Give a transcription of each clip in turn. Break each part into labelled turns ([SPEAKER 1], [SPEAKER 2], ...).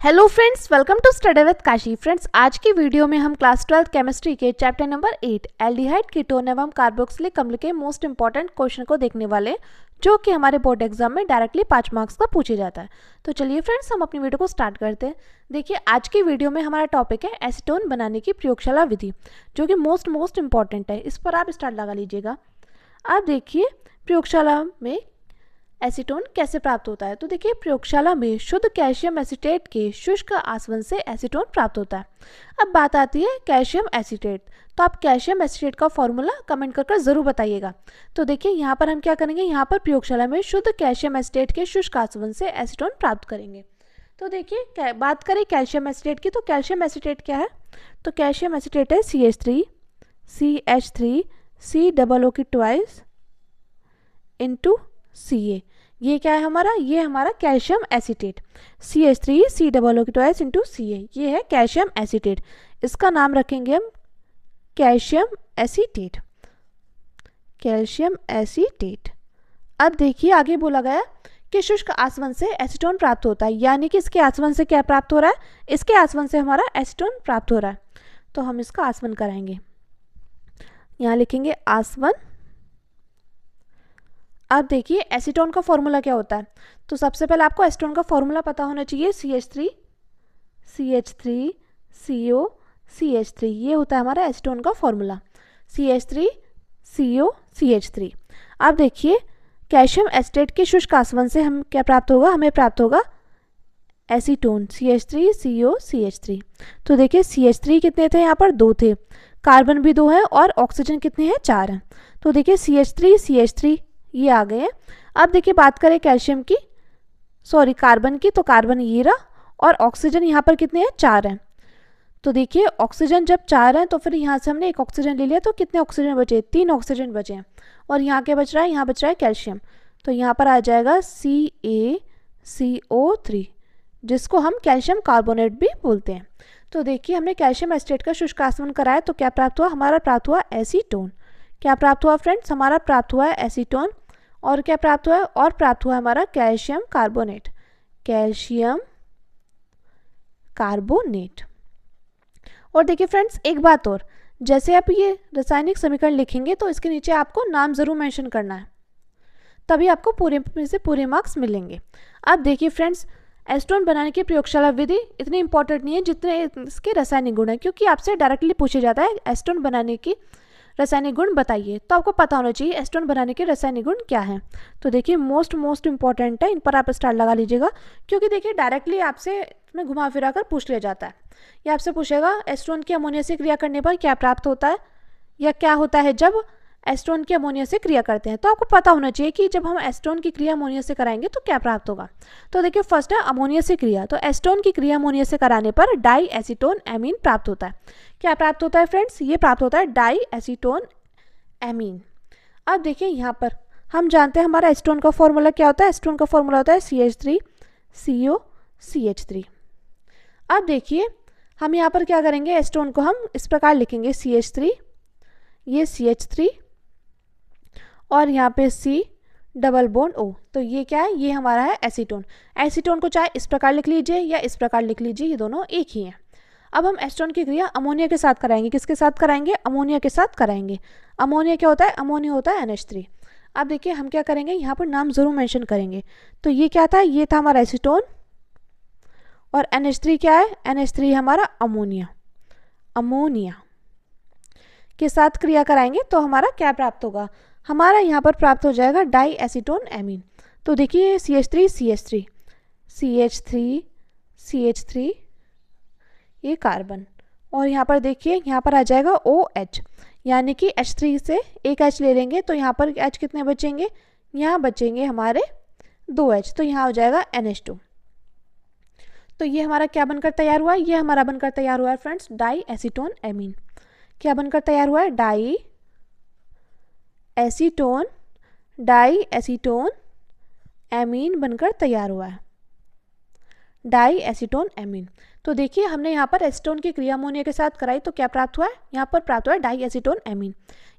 [SPEAKER 1] Hello friends, welcome to study with Kashi. Friends, आज की video में हम क्लास 12 केमिस्ट्री के चैप्टर नंबर 8 एल्डिहाइड कीटोन एवं कार्बोक्सिलिक अम्ल के मोस्ट इंपॉर्टेंट क्वेश्चन को देखने वाले, जो कि हमारे बोर्ड एग्जाम में डायरेक्टली 5 मार्क्स का पूछे जाता है। तो चलिए फ्रेंड्स, हम अपनी वीडियो को स्टार्ट करते हैं। देखिए, आज की वीडियो में हमारा टॉपिक है एसीटोन बनाने की प्रयोगशाला विधि, जो कि मोस्ट इंपॉर्टेंट है। इस पर आप स्टार्ट लगा लीजिएगा। आप देखिए, प्रयोगशाला में एसीटोन कैसे प्राप्त होता है। तो देखिए, प्रयोगशाला में शुद्ध कैल्शियम एसीटेट के शुष्क आसवन से एसीटोन प्राप्त होता है। अब बात आती है कैल्शियम एसीटेट। तो आप कैल्शियम एसीटेट का फॉर्मूला कमेंट कर ज़रूर बताइएगा। तो देखिए, यहाँ पर हम क्या करेंगे, यहाँ पर प्रयोगशाला में शुद्ध कैल्शियम एसीटेट के शुष्क आसवन से एसीटोन प्राप्त करेंगे। तो देखिए, बात करें कैल्शियम एसीटेट की, तो कैल्शियम एसीटेट क्या है। तो कैल्शियम एसीटेट है CH3 COO की ट्वाइस इंटू Ca। ये क्या है हमारा, ये हमारा कैल्शियम एसीटेट। CH3 COO की ट्वाइस इंटू Ca, ये है कैल्शियम एसीटेट। इसका नाम रखेंगे हम कैल्शियम एसीटेट। Calcium acetate. अब देखिए, आगे बोला गया कि शुष्क आसवन से एसीटोन प्राप्त होता है, यानी कि इसके आसवन से क्या प्राप्त हो रहा है, इसके आसवन से हमारा एसीटोन प्राप्त हो रहा है। तो हम इसका आसवन कराएंगे, यहाँ लिखेंगे आसवन। अब देखिए, एसीटोन का फॉर्मूला क्या होता है। तो सबसे पहले आपको एसीटोन का फॉर्मूला पता होना चाहिए। CH3 CO CH3, ये होता है हमारा एसीटोन का फॉर्मूला। CH3 CO CH3। अब देखिए, कैल्शियम एसीटेट के शुष्क आसवन से हम क्या प्राप्त होगा, हमें प्राप्त होगा एसीटोन CH3 CO CH3। तो देखिए, CH3 कितने थे, यहाँ पर 2 थे, कार्बन भी 2 है और ऑक्सीजन कितने हैं, 4 हैं। तो देखिए, CH3 ये आ गए हैं। अब देखिए, बात करें कैल्शियम की, सॉरी कार्बन की, तो कार्बन ये रहा, और ऑक्सीजन यहाँ पर कितने हैं, 4 हैं। तो देखिए, ऑक्सीजन जब 4 हैं तो फिर यहाँ से हमने एक ऑक्सीजन ले लिया, तो कितने ऑक्सीजन बचे, 3 ऑक्सीजन बचे हैं। और यहाँ क्या बच रहा है, यहाँ बच रहा है कैल्शियम। तो यहाँ पर आ जाएगा CaCO3, जिसको हम कैल्शियम कार्बोनेट भी बोलते हैं। तो देखिए, हमने कैल्शियम एसीटेट का शुष्क आसवन कराया, तो क्या प्राप्त हुआ, हमारा प्राप्त हुआ एसीटोन। क्या प्राप्त हुआ फ्रेंड्स, हमारा प्राप्त हुआ है एसीटोन। और क्या प्राप्त हुआ है, और प्राप्त हुआ हमारा कैल्शियम कार्बोनेट। Calcium carbonate. और देखिए फ्रेंड्स, एक बात और, जैसे आप ये रासायनिक समीकरण लिखेंगे तो इसके नीचे आपको नाम जरूर मेंशन करना है, तभी आपको पूरे में से पूरे मार्क्स मिलेंगे। अब देखिए फ्रेंड्स, एसीटोन बनाने की प्रयोगशाला विधि इतनी इंपॉर्टेंट नहीं है जितने इसके रासायनिक गुण है, क्योंकि आपसे डायरेक्टली पूछा जाता है एसीटोन बनाने की रासायनिक गुण बताइए। तो आपको पता होना चाहिए एसीटोन बनाने के रासायनिक गुण क्या हैं। तो देखिए, मोस्ट इंपॉर्टेंट है, इन पर आप स्टार लगा लीजिएगा, क्योंकि देखिए डायरेक्टली आपसे इसमें घुमा फिरा कर पूछ लिया जाता है। ये आपसे पूछेगा एसीटोन की अमोनिया से क्रिया करने पर क्या प्राप्त होता है, या क्या होता है जब एसीटोन की अमोनिया से क्रिया करते हैं। तो आपको पता होना चाहिए कि जब हम एसीटोन की क्रिया अमोनिया से कराएंगे तो क्या प्राप्त होगा। तो देखिए, फर्स्ट है अमोनिया से क्रिया। तो एसीटोन की क्रिया अमोनिया से कराने पर डाई एसीटोन एमीन प्राप्त होता है। क्या प्राप्त होता है फ्रेंड्स, ये प्राप्त होता है डाई एसीटोन एमीन। अब देखिए, यहाँ पर हम जानते हैं हमारा एसीटोन का फॉर्मूला क्या होता है। एसीटोन का फॉर्मूला होता है CH3 CO CH3। अब देखिए, हम यहाँ पर क्या करेंगे, एसीटोन को हम इस प्रकार लिखेंगे, CH3, ये CH3, और यहाँ पे C डबल बॉन्ड O। तो ये क्या है, ये हमारा है एसीटोन। एसीटोन को चाहे इस प्रकार लिख लीजिए या इस प्रकार लिख लीजिए, ये दोनों एक ही हैं। अब हम एसीटोन की क्रिया अमोनिया के साथ कराएंगे। किसके साथ कराएंगे, अमोनिया के साथ कराएंगे। अमोनिया क्या होता है, अमोनिया होता है NH3। अब देखिए, हम क्या करेंगे, यहाँ पर नाम जरूर मेंशन करेंगे। तो ये क्या था, ये था हमारा एसीटोन, और NH3 क्या है, NH3 हमारा अमोनिया। अमोनिया के साथ क्रिया कराएंगे तो हमारा क्या प्राप्त होगा, हमारा यहाँ पर प्राप्त हो जाएगा डाई एसीटोन एमीन। तो देखिए, CH3 ये कार्बन, और यहाँ पर देखिए, यहाँ पर आ जाएगा OH, यानी कि H3 से एक H ले लेंगे तो यहाँ पर H कितने बचेंगे, यहाँ बचेंगे हमारे 2H, तो यहाँ हो जाएगा NH2। तो ये हमारा क्या बनकर तैयार हुआ, ये हमारा बनकर तैयार हुआ है फ्रेंड्स डाई एसीटोन एमीन। क्या बनकर तैयार हुआ है, डाई एसीटोन एमीन बनकर तैयार हुआ है, डाई एसीटोन एमीन। तो देखिए हमने यहाँ पर एसीटोन की क्रिया अमोनिया के साथ कराई तो क्या प्राप्त हुआ है, यहाँ पर प्राप्त हुआ है डाई एसीटोन एमीन।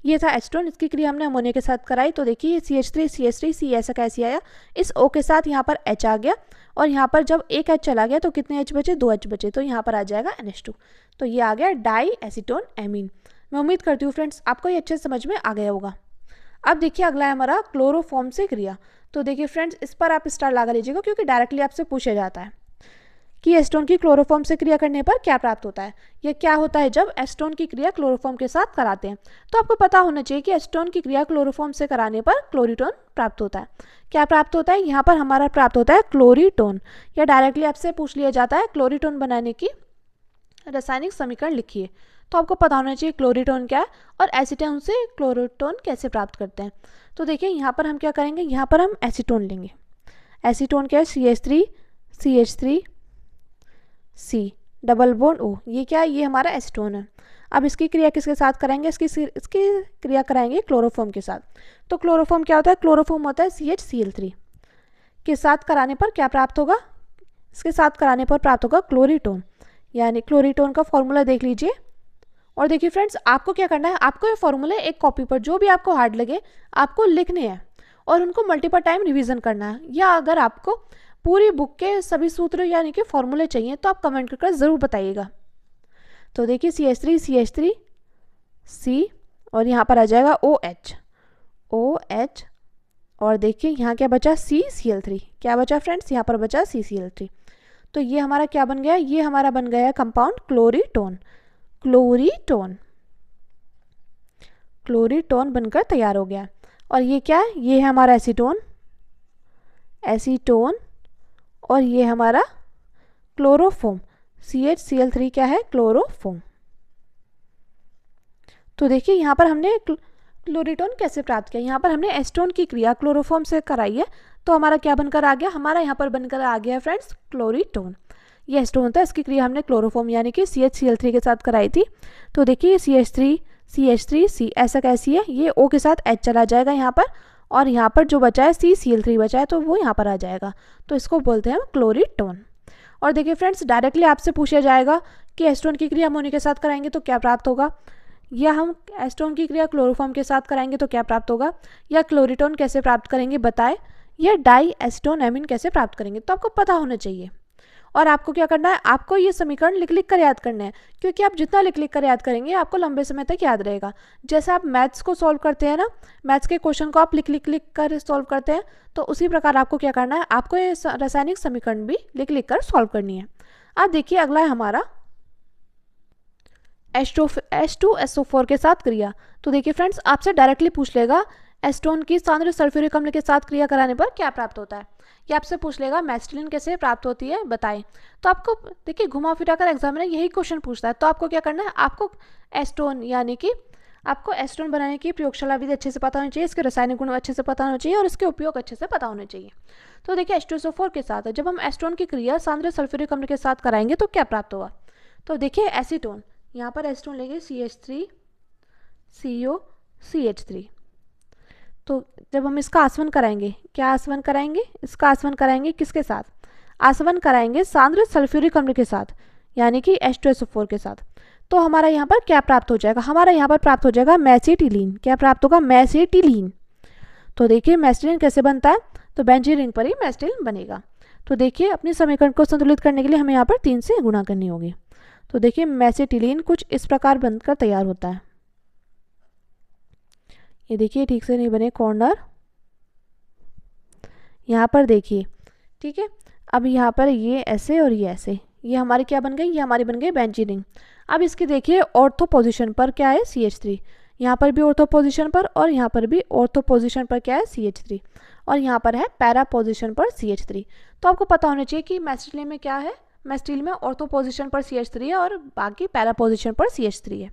[SPEAKER 1] ये था एसीटोन, इसकी क्रिया हमने अमोनिया के साथ कराई तो देखिए CH3 C ऐसा कैसे आया, इस O के साथ यहाँ पर H आ गया और यहाँ पर जब एक H चला गया तो कितने H बचे, 2 H बचे, तो यहाँ पर आ जाएगा NH2। तो ये आ गया डाई एसीटोन एमीन। मैं उम्मीद करती हूँ फ्रेंड्स आपको ये अच्छे समझ में आ गया होगा। अब देखिए अगला है हमारा क्लोरोफॉर्म से क्रिया। तो देखिए फ्रेंड्स इस पर आप स्टार लगा लीजिएगा क्योंकि डायरेक्टली आपसे पूछा जाता है कि एसीटोन की क्लोरोफॉर्म से क्रिया करने पर क्या प्राप्त होता है। यह क्या होता है जब एसीटोन की क्रिया क्लोरोफॉर्म के साथ कराते हैं। तो आपको पता होना चाहिए कि एसीटोन की क्रिया क्लोरोफॉर्म से कराने पर क्लोरीटोन प्राप्त होता है। क्या प्राप्त होता है, यहाँ पर हमारा प्राप्त होता है क्लोरीटोन। या डायरेक्टली आपसे पूछ लिया जाता है क्लोरीटोन बनाने की रासायनिक समीकरण लिखिए, तो आपको पता होना चाहिए क्लोरीटोन क्या है और एसीटोन से क्लोरीटोन कैसे प्राप्त करते हैं। तो देखिए यहाँ पर हम क्या करेंगे, यहाँ पर हम एसीटोन लेंगे। एसीटोन क्या है, CH3 C double bond O, ये क्या है, ये हमारा एसीटोन है। अब इसकी क्रिया किसके साथ कराएंगे, इसकी क्रिया कराएंगे क्लोरोफॉर्म के साथ। तो क्लोरोफॉर्म क्या होता है, क्लोरोफॉर्म होता है CHCl3 के साथ कराने पर क्या प्राप्त होगा, इसके साथ कराने पर प्राप्त होगा क्लोरीटोन। यानी क्लोरीटोन का फॉर्मूला देख लीजिए। और देखिए फ्रेंड्स आपको क्या करना है, आपको ये फॉर्मूले एक कॉपी पर जो भी आपको हार्ड लगे आपको लिखने हैं और उनको मल्टीपल टाइम रिवीजन करना है। या अगर आपको पूरी बुक के सभी सूत्र यानी कि फॉर्मूले चाहिए तो आप कमेंट करके ज़रूर बताइएगा। तो देखिए CH3 C और यहाँ पर आ जाएगा OH और देखिए यहाँ क्या बचा, CCl3। क्या बचा फ्रेंड्स, यहाँ पर बचा CCl3। तो ये हमारा क्या बन गया, ये हमारा बन गया है कंपाउंड क्लोरीटोन बनकर तैयार हो गया। और ये क्या है, ये है हमारा एसीटोन और ये हमारा क्लोरोफॉर्म। CHCl3 क्या है, क्लोरोफॉर्म। तो देखिए यहाँ पर हमने क्लोरीटोन कैसे प्राप्त किया, यहाँ पर हमने एसीटोन की क्रिया क्लोरोफॉर्म से कराई है तो हमारा क्या बनकर आ गया, हमारा यहाँ पर बनकर आ गया फ्रेंड्स क्लोरीटोन। ये एसीटोन था, इसकी क्रिया हमने क्लोरोफॉर्म यानी कि CHCl3 के साथ कराई थी। तो देखिए CH3 C ऐसा कैसी है, ये O के साथ H चला जाएगा यहाँ पर और यहाँ पर जो बचा है CCl3 बचा है तो वो यहाँ पर आ जाएगा, तो इसको बोलते हैं क्लोरीटोन। और देखिए फ्रेंड्स डायरेक्टली आपसे पूछा जाएगा कि एसीटोन की क्रिया अमोनिया के साथ कराएंगे तो क्या प्राप्त होगा, या हम एसीटोन की क्रिया क्लोरोफॉर्म के साथ कराएंगे तो क्या प्राप्त होगा, या क्लोरीटोन कैसे प्राप्त करेंगे बताएं, या डाई एसीटोन एमीन कैसे प्राप्त करेंगे। तो आपको पता होना चाहिए और आपको क्या करना है, आपको ये समीकरण लिख कर याद करना है क्योंकि आप जितना लिख कर याद करेंगे आपको लंबे समय तक याद रहेगा। जैसे आप मैथ्स को सॉल्व करते हैं ना, मैथ्स के क्वेश्चन को आप लिख कर सॉल्व करते हैं, तो उसी प्रकार आपको क्या करना है, आपको ये रासायनिक समीकरण भी लिख कर सॉल्व करनी है। अब देखिए अगला है हमारा H2SO4 के साथ क्रिया। तो देखिए फ्रेंड्स आपसे डायरेक्टली पूछ लेगा एसीटोन की सांद्र सल्फ्यूरिक अम्ल के साथ क्रिया कराने पर क्या प्राप्त होता है, या आपसे पूछ लेगा मेस्टिलिन कैसे प्राप्त होती है बताएं। तो आपको देखिए घुमा फिरा कर एग्जामिनर यही क्वेश्चन पूछता है, तो आपको क्या करना है, आपको एसीटोन यानी कि आपको एसीटोन बनाने की प्रयोगशाला विधि अच्छे से पता होनी चाहिए, इसके रासायनिक गुण अच्छे से पता होना चाहिए और इसके उपयोग अच्छे से पता होने चाहिए। तो देखिए H2SO4 के साथ जब हम एसीटोन की क्रिया सांद्र सल्फ्यूरिक अम्ल के साथ कराएंगे तो क्या प्राप्त होगा। तो देखिए एसीटोन, यहाँ पर एसीटोन लेंगे CH3COCH3। तो जब हम इसका आसवन कराएंगे, क्या आसवन कराएंगे, इसका आसवन कराएंगे किसके साथ, आसवन कराएंगे सांद्र सल्फ्यूरिक अम्ल के साथ यानी कि H2SO4 के साथ। तो हमारा यहाँ पर क्या प्राप्त हो जाएगा, हमारा यहाँ पर प्राप्त हो जाएगा मेसिटिलीन। क्या प्राप्त होगा, मेसिटिलीन। तो देखिए मेसिटिलीन कैसे बनता है, तो बेंजीन रिंग पर ही मेसिटिलीन बनेगा। तो देखिए अपनी समीकरण को संतुलित करने के लिए हमें यहाँ पर 3 से गुणा करनी होगी। तो देखिए मेसिटिलीन कुछ इस प्रकार बनकर तैयार होता है। ये देखिए ठीक से नहीं बने कॉर्नर, यहाँ पर देखिए, ठीक है। अब यहाँ पर ये ऐसे और ये ऐसे, ये हमारी क्या बन गई, ये हमारी बन गई बेंजीन रिंग। अब इसकी देखिए ऑर्थो पोजीशन पर क्या है CH3, यहाँ पर भी ऑर्थो पोजीशन पर और यहाँ पर भी ऑर्थो पोजीशन पर क्या है CH3 और यहाँ पर है पैरा पोजीशन पर CH3। तो आपको पता होना चाहिए कि मेसिटिलीन में क्या है, मेसिटिलीन में ऑर्थो पोजीशन पर CH3 है और बाकी पैरा पोजीशन पर CH3 है।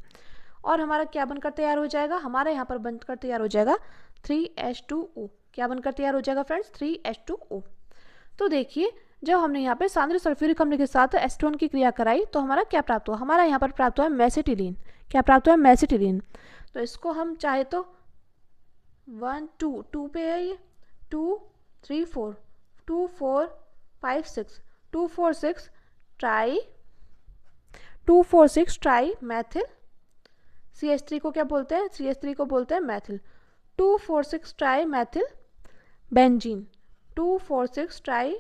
[SPEAKER 1] और हमारा क्या बनकर तैयार हो जाएगा, हमारा यहाँ पर बनकर तैयार हो जाएगा 3H2O। क्या बनकर तैयार हो जाएगा फ्रेंड्स, 3H2O। तो देखिए जब हमने यहाँ पे सांद्र सल्फ्यूरिक अम्ल के साथ एसीटोन की क्रिया कराई तो हमारा क्या प्राप्त हुआ, हमारा यहाँ पर प्राप्त हुआ मेसिटिलीन। क्या प्राप्त हुआ, मेसिटिलीन। तो इसको हम चाहे तो 1 2 पे है, ये 2 3 4 2 4 5 6 2 4 6 ट्राई 2,4,6 ट्राई मैथिल, CH3 को क्या बोलते हैं, CH3 को बोलते हैं Maithil. 2,4,6 try Maithil benzene, 2,4,6 try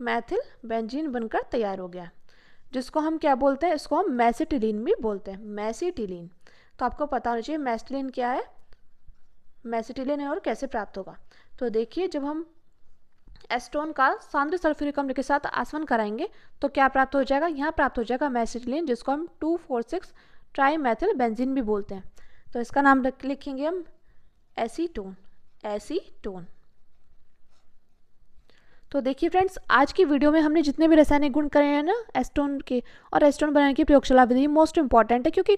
[SPEAKER 1] Maithil benzene बनकर तैयार हो गया, जिसको हम क्या बोलते हैं, इसको हम मैसिटिलीन भी बोलते हैं, मैसिटिलीन। तो आपको पता होना चाहिए मैसिटिलीन क्या है, मैसिटिलीन है और कैसे प्राप्त होगा। तो देखिए, जब हम एस्टोन का सांद्र सल्फ्यूरिक अम्ल के साथ आसवन कराएंगे तो क्या प्राप्त हो जाएगा, यहाँ प्राप्त हो जाएगा मैसिटिलीन, जिसको हम 2,4,6 ट्राई मैथिल बेंजीन भी बोलते हैं। तो इसका नाम लिखेंगे हम एसीटोन, एसीटोन। तो देखिए फ्रेंड्स, आज की वीडियो में हमने जितने भी रासायनिक गुण करे हैं ना एस्टोन के, और एस्टोन बनाने की प्रयोगशाला विधि मोस्ट इंपॉर्टेंट है, क्योंकि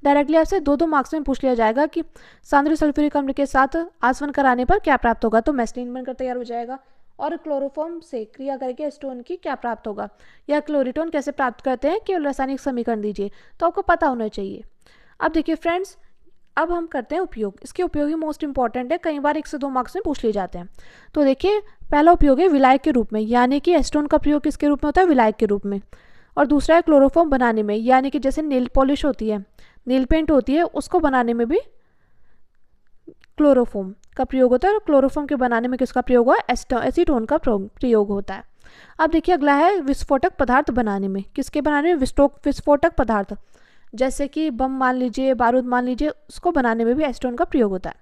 [SPEAKER 1] डायरेक्टली आपसे 2 मार्क्स में पूछ लिया जाएगा कि सांद्र सल्फ्यूरिक अम्ल के साथ आसवन कराने पर क्या प्राप्त होगा, तो मैसिटिलीन बनकर तैयार हो जाएगा। और क्लोरोफॉर्म से क्रिया करके एस्टोन की क्या प्राप्त होगा, या क्लोरीटोन कैसे प्राप्त करते हैं, केवल रासायनिक समीकरण दीजिए, तो आपको पता होना चाहिए। अब देखिए फ्रेंड्स, अब हम करते हैं उपयोग। इसके उपयोग ही मोस्ट इंपॉर्टेंट है, कई बार 1 से 2 मार्क्स में पूछ लिए जाते हैं। तो देखिए, पहला उपयोग है विलायक के रूप में, यानी कि एस्टोन का प्रयोग किसके रूप में होता है, विलायक के रूप में। और दूसरा है क्लोरोफॉर्म बनाने में, यानी कि जैसे नेल पॉलिश होती है, नेल पेंट होती है, उसको बनाने में भी क्लोरोफॉर्म का प्रयोग होता है। और क्लोरोफॉर्म के बनाने में किसका प्रयोग हुआ, एसीटोन का प्रयोग होता है। अब देखिए, अगला है विस्फोटक पदार्थ बनाने में, किसके बनाने में, विस्फोटक पदार्थ, जैसे कि बम मान लीजिए, बारूद मान लीजिए, उसको बनाने में भी एस्टोन का प्रयोग होता है।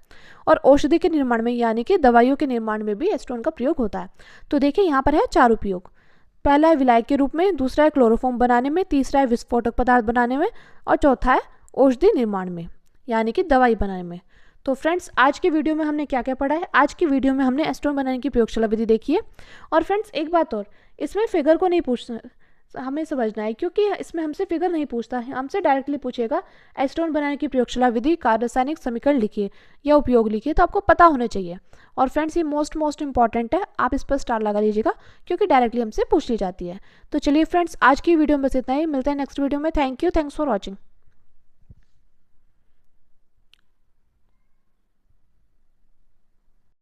[SPEAKER 1] और औषधि के निर्माण में, यानी कि दवाइयों के निर्माण में भी एस्टोन का प्रयोग होता है। तो देखिए, यहाँ पर है 4 उपयोग। पहला है विलायक के रूप में, दूसरा है क्लोरोफॉर्म बनाने में, तीसरा है विस्फोटक पदार्थ बनाने में, और चौथा है औषधि निर्माण में, यानी कि दवाई बनाने में। तो फ्रेंड्स, आज की वीडियो में हमने क्या क्या पढ़ा है, आज की वीडियो में हमने एस्टोन बनाने की प्रयोगशाला विधि देखी है। और फ्रेंड्स, एक बात और, इसमें फिगर को नहीं पूछना, हमें समझना है, क्योंकि इसमें हमसे फिगर नहीं पूछता है, हमसे डायरेक्टली पूछेगा एस्टोन बनाने की प्रयोगशाला विधि का रासायनिक समीकरण लिखिए या उपयोग लिखिए, तो आपको पता होना चाहिए। और फ्रेंड्स, ये मोस्ट इंपॉर्टेंट है, आप इस पर स्टार लगा लीजिएगा, क्योंकि डायरेक्टली हमसे पूछ ली जाती है। तो चलिए फ्रेंड्स, आज की वीडियो में बस इतना ही, मिलते हैं नेक्स्ट वीडियो में। Thank you, thanks for watching.